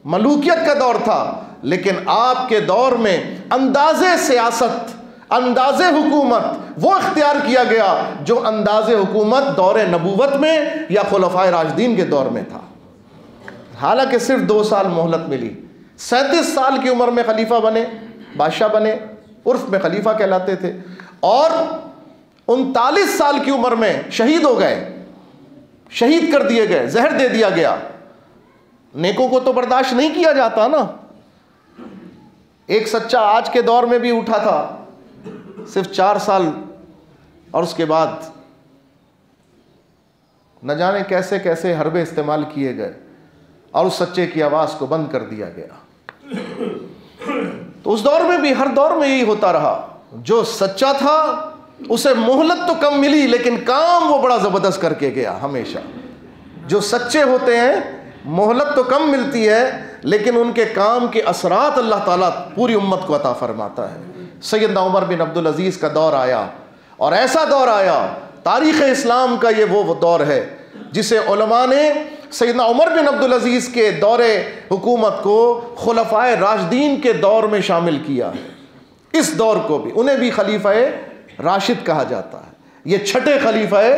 मलूकियत का दौर था, लेकिन आपके दौर में अंदाज़े सियासत, अंदाज़े हुकूमत वो इख्तियार किया गया जो अंदाज़े हुकूमत दौर नबूवत में या खुलफाए राशिदीन के दौर में था। हालांकि सिर्फ 2 साल मोहलत मिली। 37 साल की उम्र में खलीफा बने, बादशाह बने, उर्फ में खलीफा कहलाते थे, और 39 साल की उम्र में शहीद हो गए। शहीद कर दिए गए, जहर दे दिया गया। नेकों को तो बर्दाश्त नहीं किया जाता ना। एक सच्चा आज के दौर में भी उठा था, सिर्फ 4 साल, और उसके बाद न जाने कैसे कैसे हरबे इस्तेमाल किए गए और उस सच्चे की आवाज को बंद कर दिया गया। तो उस दौर में भी, हर दौर में यही होता रहा। जो सच्चा था उसे मोहलत तो कम मिली, लेकिन काम वो बड़ा जबरदस्त करके गया हमेशा। जो सच्चे होते हैं मोहलत तो कम मिलती है, लेकिन उनके काम के असरात अल्लाह ताला पूरी उम्मत को अता फरमाता है। सैयदना उमर बिन अब्दुल अजीज का दौर आया, और ऐसा दौर आया, तारीख़ इस्लाम का ये वो दौर है जिसे उलमा ने सैयदना उमर बिन अब्दुल अजीज के दौरे हुकूमत को खुलफाए राशिदीन के दौर में शामिल किया है। इस दौर को भी, उन्हें भी खलीफाए राशिद कहा जाता है। ये छठे खलीफाए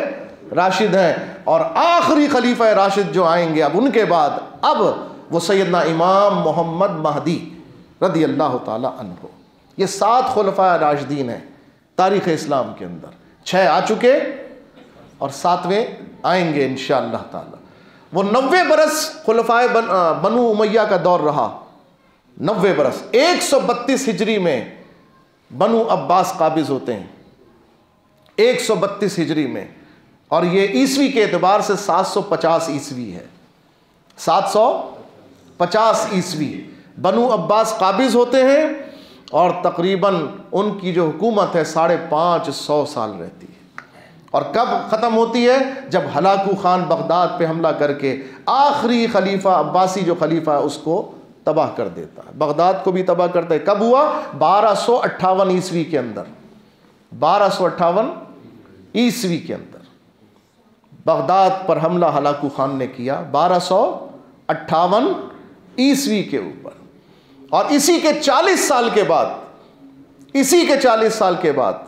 राशिद हैं, और आखिरी खलीफा राशिद जो आएंगे अब उनके बाद, अब वो सैयदना इमाम मोहम्मद महदी रदी अल्लाह ताला अन्हु। ये 7 खुलफा राशिदीन हैं तारीख़ इस्लाम के अंदर। 6 आ चुके और 7वें आएंगे इंशाअल्लाह ताला। वो 90 बरस खुलफाए बनु उमैया का दौर रहा। 90 बरस। 132 हिजरी में बनु अब्बास काबिज होते हैं, 132 हिजरी में, और ये ईसवी के एतबार से 750 ईसवी है। 750 ईसवी बनु अब्बास काबिज होते हैं, और तकरीबन उनकी जो हुकूमत है 550 साल रहती है। और कब ख़त्म होती है? जब हलाकू खान बगदाद पे हमला करके आखिरी खलीफा अब्बासी जो खलीफा है उसको तबाह कर देता है, बगदाद को भी तबाह करता है। कब हुआ? 1258 ईस्वी के अंदर। 1258 ईस्वी के अंदर बगदाद पर हमला हलाकू खान ने किया, 1258 ईस्वी के ऊपर। और इसी के 40 साल के बाद,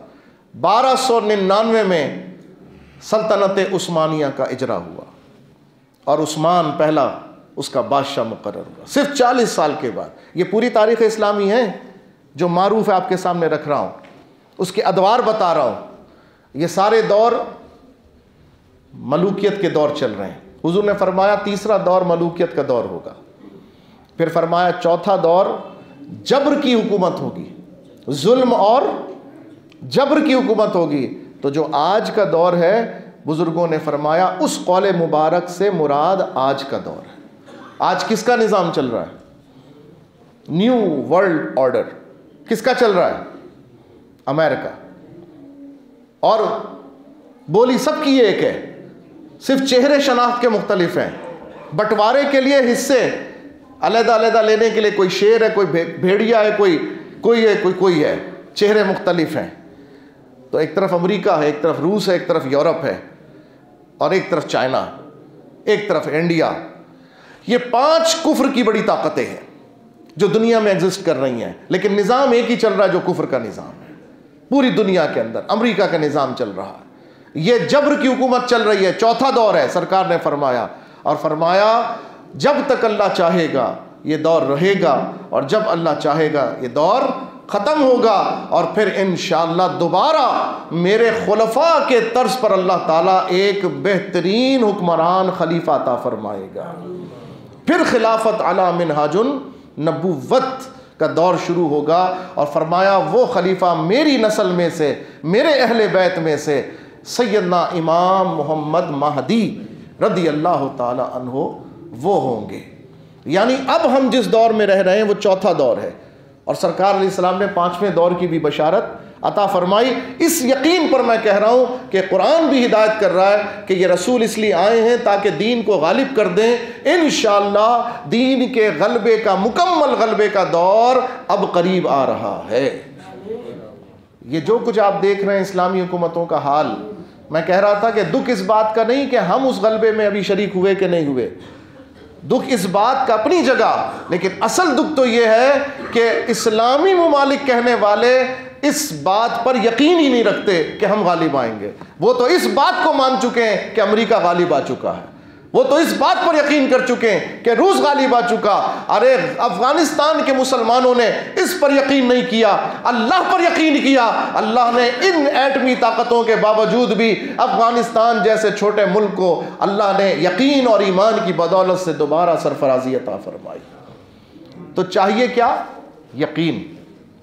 1299 में सल्तनत उस्मानिया का इजरा हुआ, और उस्मान पहला उसका बादशाह मुकर्रर हुआ, सिर्फ 40 साल के बाद। ये पूरी तारीख़ इस्लामी है जो मारूफ है, आपके सामने रख रहा हूँ, उसके अदवार बता रहा हूँ। ये सारे दौर मलूकियत के दौर चल रहे हैं। हुजूर ने फरमाया तीसरा दौर मलूकियत का दौर होगा, फिर फरमाया चौथा दौर जब्र की हुकूमत होगी, जुल्म और जब्र की हुकूमत होगी। तो जो आज का दौर है, बुजुर्गों ने फरमाया उस कौले मुबारक से मुराद आज का दौर है। आज किसका निज़ाम चल रहा है? New world order. किसका चल रहा है? अमेरिका। और बोली सबकी एक है, सिर्फ चेहरे शनाख्त के मुख्तलिफ हैं। बंटवारे के लिए हिस्से अलग अलग लेने के लिए, कोई शेर है, कोई भेड़िया है, कोई है, चेहरे मुख्तलिफ हैं। तो एक तरफ अमेरिका है, एक तरफ रूस है, एक तरफ यूरोप है, और एक तरफ चाइना, एक तरफ इंडिया। ये 5 कुफ्र की बड़ी ताकतें हैं जो दुनिया में एग्जिस्ट कर रही हैं, लेकिन निज़ाम एक ही चल रहा है जो कुफ्र का निज़ाम है। पूरी दुनिया के अंदर अमेरिका का निज़ाम चल रहा है, ये जब्र की हुकूमत चल रही है। चौथा दौर है, सरकार ने फरमाया, और फरमाया जब तक अल्लाह चाहेगा ये दौर रहेगा, और जब अल्लाह चाहेगा ये दौर ख़त्म होगा, और फिर इंशाअल्लाह दोबारा मेरे खुलफा के तर्ज पर अल्लाह ताला एक बेहतरीन हुक्मरान खलीफा अता फरमाएगा। फिर खिलाफत अला मिनहाजुन नबुव्वत का दौर शुरू होगा, और फरमाया वो खलीफा मेरी नस्ल में से, मेरे अहले बैत में से सैयदना इमाम मोहम्मद महदी रदी अल्लाह ताला अन्हो वो होंगे। यानी अब हम जिस दौर में रह रहे हैं वो चौथा दौर है, और सरकार अलैहिस्सलाम ने 5वें दौर की भी बशारत अता फरमाई। इस यकीन पर मैं कह रहा हूँ कि कुरान भी हिदायत कर रहा है कि ये रसूल इसलिए आए हैं ताकि दीन को गालिब कर दें। इंशाअल्लाह दीन के गलबे का, मुकम्मल गलबे का दौर अब करीब आ रहा है। ये जो कुछ आप देख रहे हैं इस्लामी हुकूमतों का हाल, मैं कह रहा था कि दुख इस बात का नहीं कि हम उस गलबे में अभी शरीक हुए कि नहीं हुए, दुख इस बात का अपनी जगह, लेकिन असल दुख तो ये है कि इस्लामी ममालिक कहने वाले इस बात पर यकीन ही नहीं रखते कि हम गालिब आएंगे। वो तो इस बात को मान चुके हैं कि अमेरिका गालिब आ चुका है, वो तो इस बात पर यकीन कर चुके हैं कि रूस गालिब आ चुका। अरे अफगानिस्तान के मुसलमानों ने इस पर यकीन नहीं किया, अल्लाह पर यकीन किया। अल्लाह ने इन एटमी ताकतों के बावजूद भी अफगानिस्तान जैसे छोटे मुल्क को अल्लाह ने यकीन और ईमान की बदौलत से दोबारा सरफराजी अता फरमाई। तो चाहिए क्या? यकीन।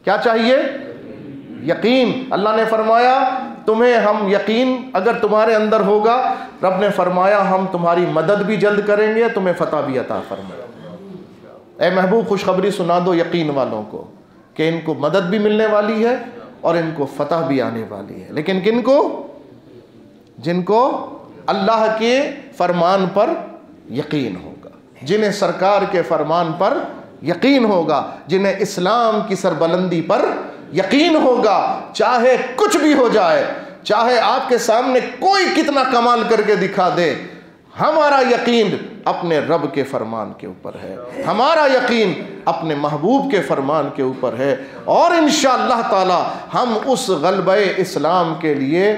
क्या चाहिए? यकीन। अल्लाह ने फरमाया तुम्हें हम यकीन अगर तुम्हारे अंदर होगा, रब ने फरमाया हम तुम्हारी मदद भी जल्द करेंगे, तुम्हें फतह भी अता फरमाएंगे। ए महबूब, खुशखबरी सुना दो यकीन वालों को कि इनको मदद भी मिलने वाली है और इनको फतह भी आने वाली है। लेकिन किनको? जिनको अल्लाह के फरमान पर यकीन होगा, जिन्हें सरकार के फरमान पर यकीन होगा, जिन्हें इस्लाम की सरबलंदी पर यकीन होगा। चाहे कुछ भी हो जाए, चाहे आपके सामने कोई कितना कमाल करके दिखा दे, हमारा यकीन अपने रब के फरमान के ऊपर है, हमारा यकीन अपने महबूब के फरमान के ऊपर है। और इंशाअल्लाह ताला हम उस गलबे इस्लाम के लिए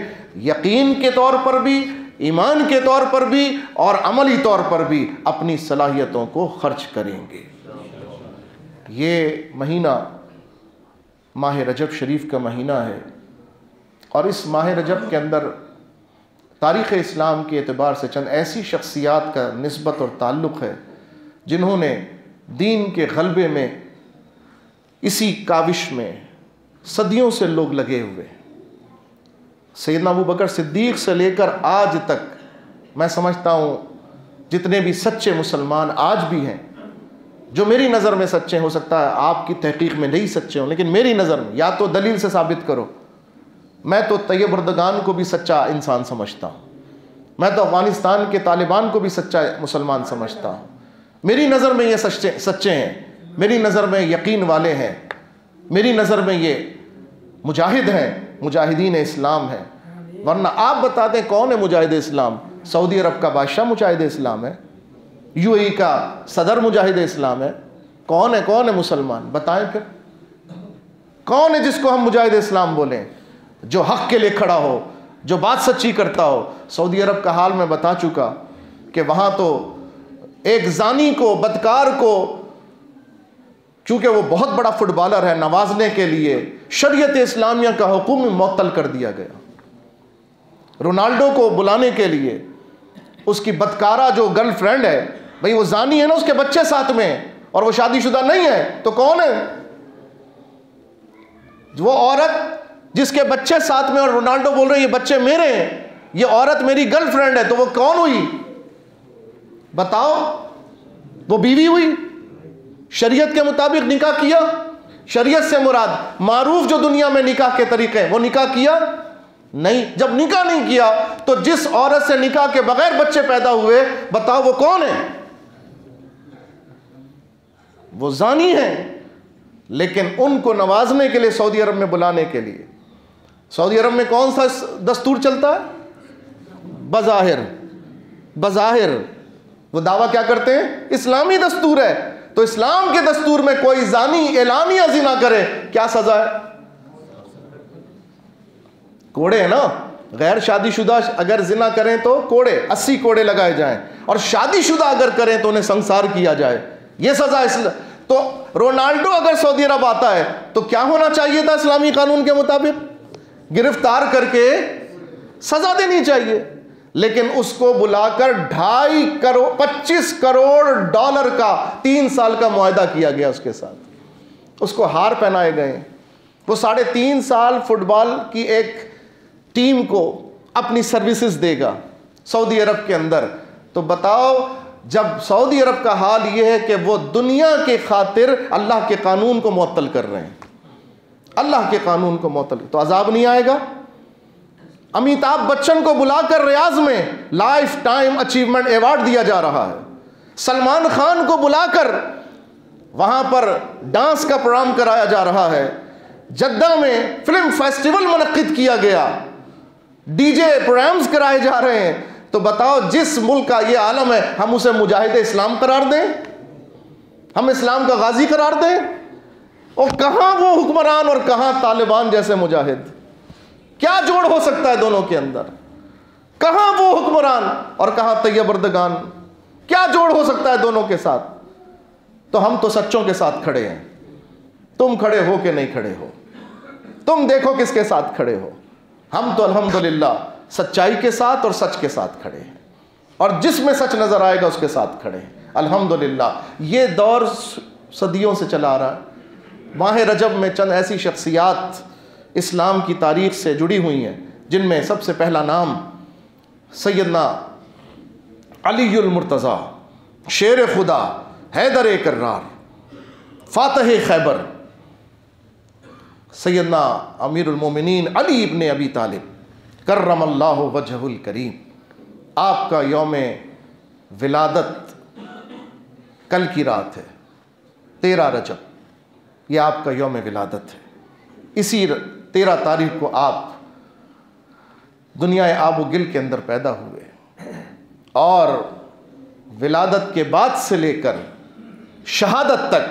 यकीन के तौर पर भी, ईमान के तौर पर भी और अमली तौर पर भी अपनी सलाहियतों को खर्च करेंगे। ये महीना माह रजब शरीफ का महीना है और इस माह रजब के अंदर तारीख़ इस्लाम के एतबार से चंद ऐसी शख्सियात का निस्बत और ताल्लुक़ है जिन्होंने दीन के गलबे में, इसी काविश में सदियों से लोग लगे हुए। सैयदना अबू बकर सिद्दीक़ से लेकर आज तक मैं समझता हूँ जितने भी सच्चे मुसलमान आज भी हैं, जो मेरी नज़र में सच्चे, हो सकता है आपकी तहकीक में नहीं सच्चे हों, लेकिन मेरी नज़र में, या तो दलील से साबित करो, मैं तो तैयब अर्दगान को भी सच्चा इंसान समझता हूँ, मैं तो अफ़गानिस्तान के तालिबान को भी सच्चा मुसलमान समझता हूँ। मेरी नज़र में ये सच्चे हैं, मेरी नज़र में यकीन वाले हैं, मेरी नज़र में ये मुजाहिद हैं, मुजाहिदीन इस्लाम हैं। वरना आप बता दें कौन है मुजाहिद इस्लाम? सऊदी अरब का बादशाह मुजाहिद इस्लाम है, यूएई का सदर मुजाहिद इस्लाम है। कौन है मुसलमान? बताएं फिर कौन है जिसको हम मुजाहिद इस्लाम बोलें, जो हक के लिए खड़ा हो, जो बात सच्ची करता हो। सऊदी अरब का हाल मैं बता चुका कि वहाँ तो एक जानी को, बदकार को, चूँकि वो बहुत बड़ा फुटबॉलर है, नवाजने के लिए शरीयत इस्लामिया का हुक्म मुअत्तल कर दिया गया। रोनाल्डो को बुलाने के लिए उसकी बदकारा जो गर्लफ्रेंड है, भाई वो जानी है ना, उसके बच्चे साथ में, और वो शादीशुदा नहीं है, तो कौन है वो औरत जिसके बच्चे साथ में और रोनाल्डो बोल रहे हैं ये बच्चे मेरे हैं, ये औरत मेरी गर्लफ्रेंड है, तो वो कौन हुई? बताओ। वो बीवी हुई, शरीयत के मुताबिक निकाह किया। शरीयत से मुराद मारूफ जो दुनिया में निकाह के तरीके हैं, वो निकाह किया नहीं। जब निकाह नहीं किया तो जिस औरत से निकाह के बगैर बच्चे पैदा हुए, बताओ वो कौन है? वो जानी है। लेकिन उनको नवाजने के लिए, सऊदी अरब में बुलाने के लिए, सऊदी अरब में कौन सा दस्तूर चलता है? बज़ाहिर वो दावा क्या करते हैं? इस्लामी दस्तूर है। तो इस्लाम के दस्तूर में कोई जानी एलानिया जिना करे, क्या सजा है? कोड़े है ना। गैर शादीशुदा अगर जिना करें तो कोड़े, 80 कोड़े लगाए जाएं, और शादीशुदा अगर करें तो उन्हें संसार किया जाए। यह सजा। तो रोनाल्डो अगर सऊदी अरब आता है तो क्या होना चाहिए था इस्लामी कानून के मुताबिक? गिरफ्तार करके सजा देनी चाहिए। लेकिन उसको बुलाकर 25 करोड़ डॉलर का 3 साल का मुआहदा किया गया उसके साथ। उसको हार पहनाए गए। वो 3.5 साल फुटबॉल की एक टीम को अपनी सर्विसेज देगा सऊदी अरब के अंदर। तो बताओ, जब सऊदी अरब का हाल यह है कि वो दुनिया के खातिर अल्लाह के कानून को मुअत्तल कर रहे हैं, अल्लाह के कानून को मुअत्तल, तो अजाब नहीं आएगा? अमिताभ बच्चन को बुलाकर रियाज में लाइफ टाइम अचीवमेंट अवार्ड दिया जा रहा है। सलमान खान को बुलाकर वहां पर डांस का प्रोग्राम कराया जा रहा है। जद्दा में फिल्म फेस्टिवल मुनक्किद किया गया, डीजे प्रोग्राम्स कराए जा रहे हैं। तो बताओ, जिस मुल्क का ये आलम है, हम उसे मुजाहिद इस्लाम करार दें? हम इस्लाम का गाजी करार दें? और कहां वो हुक्मरान और कहां तालिबान जैसे मुजाहिद? क्या जोड़ हो सकता है दोनों के अंदर? कहां वो हुक्मरान और कहां तैयब अर्दगान? क्या जोड़ हो सकता है दोनों के साथ? तो हम तो सच्चों के साथ खड़े हैं। तुम खड़े हो कि नहीं खड़े हो, तुम देखो किसके साथ खड़े हो। हम तो अल्हम्दुलिल्लाह सच्चाई के साथ और सच के साथ खड़े हैं, और जिसमें सच नजर आएगा उसके साथ खड़े हैं अल्हम्दुलिल्लाह। ये दौर सदियों से चला आ रहा है। माह रजब में चंद ऐसी शख्सियात इस्लाम की तारीख से जुड़ी हुई हैं, जिनमें सबसे पहला नाम सैयदना अलीयुल मुर्तज़ा, शेर खुदा, हैदर कर्रार, फातह खैबर, सैयदना अमीरुल मोमिनीन अली इब्ने अबी तालिब कर्रमल्लाहु वजहुल करीम। आपका यौम विलादत कल की रात है, 13 रजब, यह आपका यौम विलादत है। इसी 13 तारीख को आप दुनिया आबो गिल के अंदर पैदा हुए, और विलादत के बाद से लेकर शहादत तक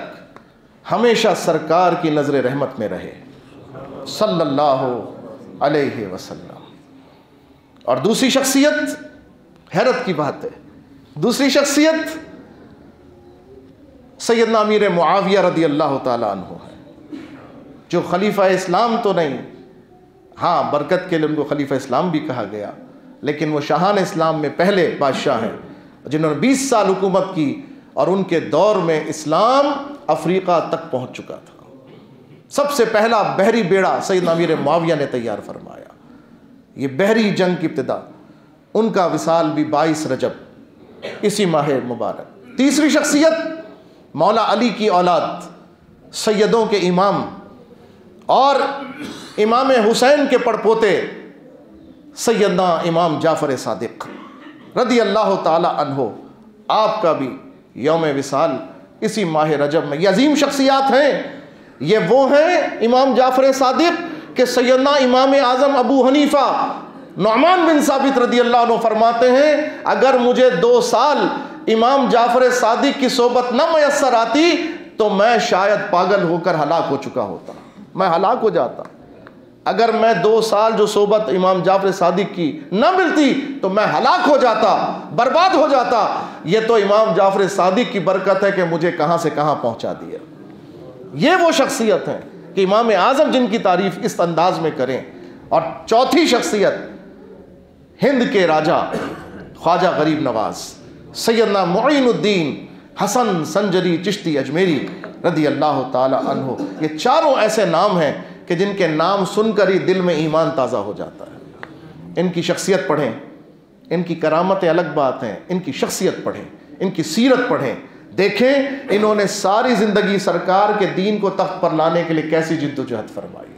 हमेशा सरकार की नज़र रहमत में रहे सल्लल्लाहु अलैहि वसल्लम। और दूसरी शख्सियत, हैरत की बात है, दूसरी शख्सियत सैयदना अमीर मुआविया रदी अल्लाह ताला अन्हु है, जो खलीफा इस्लाम तो नहीं, हाँ बरकत के लिए उनको खलीफा इस्लाम भी कहा गया, लेकिन वो शाहान इस्लाम में पहले बादशाह हैं जिन्होंने 20 साल हुकूमत की, और उनके दौर में इस्लाम अफ्रीका तक पहुंच चुका था। सबसे पहला बहरी बेड़ा सैयदना अमीर मुआविया ने तैयार फरमाया। ये बहरी जंग की इब्तिदा, उनका विसाल भी 22 रजब इसी माह मुबारक। तीसरी शख्सियत मौला अली की औलाद, सैयदों के इमाम और इमाम हुसैन के पड़पोते सैयदना इमाम जाफ़र सादिक रदी अल्लाह ताला अन्हो। आपका भी यौम विसाल इसी माह रजब में। ये अजीम शख्सियात हैं। ये वो हैं इमाम जाफ़र सादिक के सैयदना इमाम आज़म अबू हनीफ़ा नुअमान बिन साबित रदी अल्लाह अन्हु फरमाते हैं, अगर मुझे 2 साल इमाम जाफ़र सादिक की सोबत न मैसर आती तो मैं शायद पागल होकर हलाक हो चुका होता, मैं हलाक हो जाता। अगर मैं 2 साल जो सोबत इमाम जाफ़र सादिक की न मिलती तो मैं हलाक हो जाता, बर्बाद हो जाता। ये तो इमाम जाफ़र सादिक की बरकत है कि मुझे कहाँ से कहाँ पहुँचा दिया। ये वो शख्सियत हैं कि इमाम आज़म जिनकी तारीफ़ इस अंदाज में करें। और चौथी शख्सियत हिंद के राजा ख्वाजा गरीब नवाज सैयदना मुईनुद्दीन हसन संजरी चिश्ती अजमेरी रदी अल्लाह ताला अन्हो। ये चारों ऐसे नाम हैं कि जिनके नाम सुनकर ही दिल में ईमान ताज़ा हो जाता है। इनकी शख्सियत पढ़ें, इनकी करामतें अलग बात हैं, इनकी शख्सियत पढ़ें, इनकी सीरत पढ़ें, देखें इन्होंने सारी ज़िंदगी सरकार के दीन को तख्त पर लाने के लिए कैसी जिद्दोजहद फरमाई,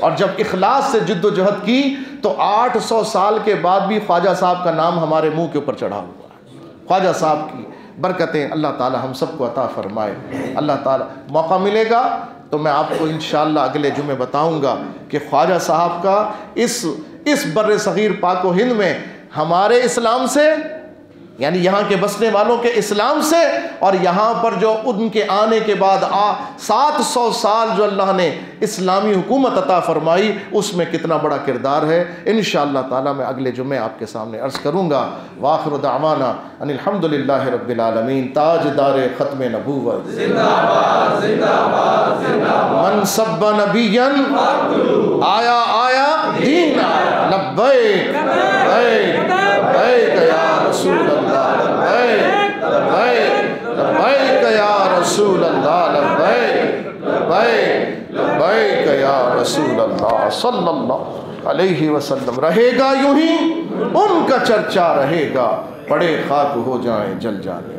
और जब इखलास से जिद्दोजहद की तो 800 साल के बाद भी ख्वाजा साहब का नाम हमारे मुंह के ऊपर चढ़ा हुआ है। ख्वाजा साहब की बरकतें अल्लाह ताला हम सबको अता फरमाए। अल्लाह ताला मौका मिलेगा तो मैं आपको इंशाअल्लाह अगले जुमे बताऊंगा कि ख्वाजा साहब का इस बर्रे सगीर पाक व हिंद में हमारे इस्लाम से, यानी यहाँ के बसने वालों के इस्लाम से, और यहाँ पर जो उनके आने के बाद 700 साल जो अल्लाह ने इस्लामी हुकूमत अता फरमाई, उसमें कितना बड़ा किरदार है। इंशाअल्लाह ताला मैं अगले जुमे आपके सामने अर्ज़ करूँगा। वाखिर दावाना अनिल हम्दुलिल्लाहि रब्बिल आलमीन। ताजदार ख़त्म नबूवत जिंदाबाद जिंदाबाद जिंदाबाद। मन सब्बा नबिय्यन आया आया दीन आया। लब्बैक लब्बैक लब्बैक या रसूल अल्लाह, लब्बैक लब्बैक लब्बैक या रसूल अल्लाह, लब्बैक लब्बैक लब्बैक या रसूल अल्लाह सल्लल्लाहु अलैहि वसल्लम। रहेगा यूं ही उनका चर्चा रहेगा, पड़े खाक हो जाए जल जाने।